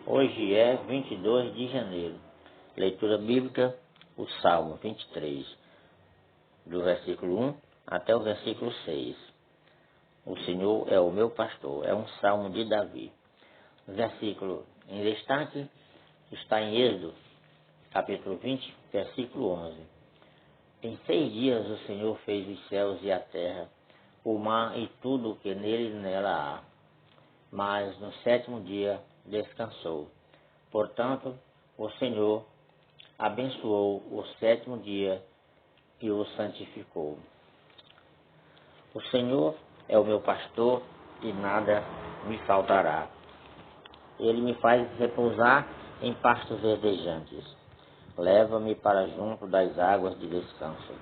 Hoje é 22 de janeiro. Leitura bíblica, o Salmo 23, do versículo 1 até o versículo 6. O Senhor é o meu pastor. É um salmo de Davi. O versículo em destaque está em Êxodo, capítulo 20, versículo 11. Em 6 dias o Senhor fez os céus e a terra, o mar e tudo o que nele e nela há. Mas no 7º dia descansou. Portanto, o Senhor abençoou o 7º dia e o santificou. O Senhor é o meu pastor e nada me faltará. Ele me faz repousar em pastos verdejantes. Leva-me para junto das águas de descanso.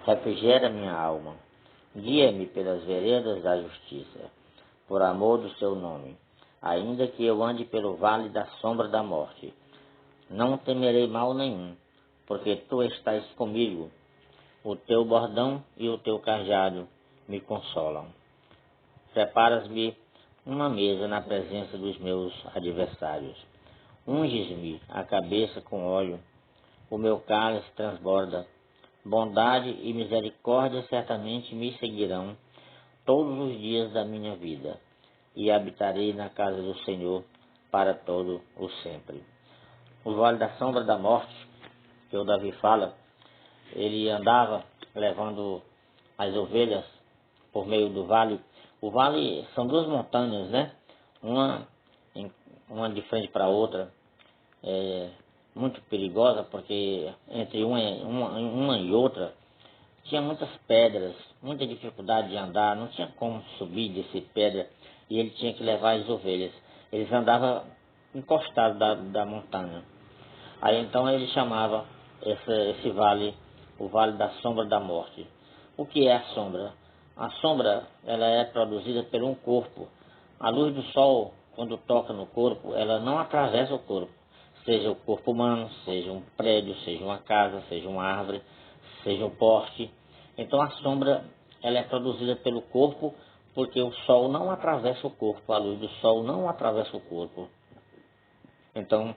Refrigera minha alma. Guia-me pelas veredas da justiça, por amor do seu nome. Ainda que eu ande pelo vale da sombra da morte, não temerei mal nenhum, porque tu estás comigo. O teu bordão e o teu cajado me consolam. Preparas-me uma mesa na presença dos meus adversários. Unges-me a cabeça com óleo, o meu cálice transborda. Bondade e misericórdia certamente me seguirão todos os dias da minha vida, e habitarei na casa do Senhor para todo o sempre. O vale da sombra da morte, que o Davi fala, ele andava levando as ovelhas por meio do vale. O vale são duas montanhas, né? Uma de frente para a outra, muito perigosa, porque entre uma e outra tinha muitas pedras, muita dificuldade de andar, não tinha como subir, descer pedra, e ele tinha que levar as ovelhas. Eles andavam encostados da montanha. Aí então ele chamava esse vale, o vale da sombra da morte. O que é a sombra? A sombra, ela é produzida por um corpo. A luz do sol, quando toca no corpo, ela não atravessa o corpo. Seja o corpo humano, seja um prédio, seja uma casa, seja uma árvore, seja um poste. Então a sombra, ela é produzida pelo corpo, porque o sol não atravessa o corpo, a luz do sol não atravessa o corpo. Então,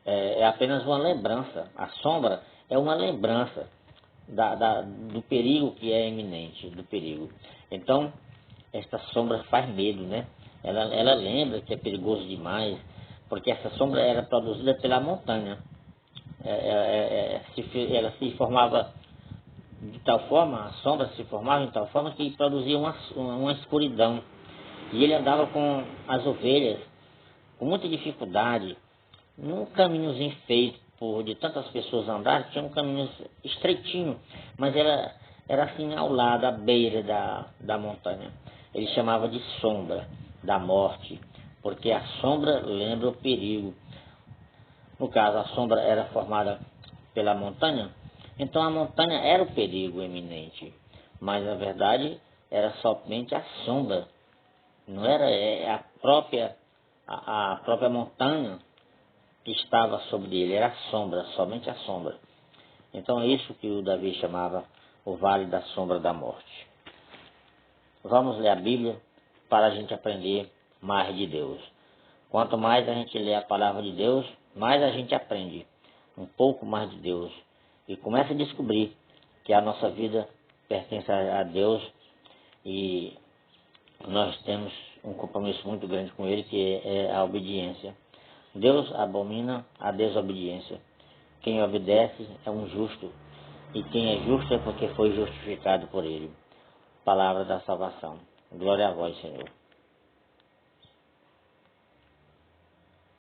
é apenas uma lembrança. A sombra é uma lembrança do perigo que é iminente, do perigo. Então, esta sombra faz medo, né? Ela lembra que é perigoso demais, porque essa sombra era produzida pela montanha. Ela se formava de tal forma, a sombra se formava de tal forma que produzia uma escuridão. E ele andava com as ovelhas com muita dificuldade, num caminhozinho feito de tantas pessoas andarem. Tinha um caminho estreitinho, mas era assim ao lado, à beira da montanha. Ele chamava de sombra da morte, porque a sombra lembra o perigo. No caso, a sombra era formada pela montanha, então a montanha era o perigo iminente, mas na verdade era somente a sombra, não era a própria montanha que estava sobre ele, era a sombra, somente a sombra. Então é isso que o Davi chamava o vale da sombra da morte. Vamos ler a Bíblia para a gente aprender mais de Deus. Quanto mais a gente lê a palavra de Deus, mais a gente aprende um pouco mais de Deus e começa a descobrir que a nossa vida pertence a Deus e nós temos um compromisso muito grande com Ele, que é a obediência. Deus abomina a desobediência. Quem obedece é um justo, e quem é justo é porque foi justificado por Ele. Palavra da salvação. Glória a vós, Senhor.